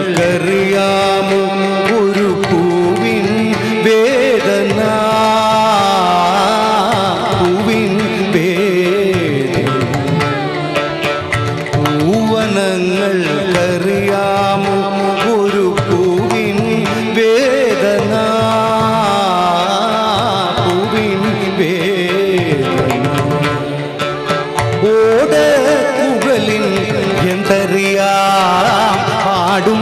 പൂവനങ്ങൾക്കറിയാമോ ഒരു പൂവിൻ വേദന പൂവിൻ വേദന പൂവനങ്ങൾക്കറിയാമോ ഒരു പൂവിൻ വേദന പൂവിൻ വേദന ഓടക്കുഴലിൻ എന്തറിയാം പാടും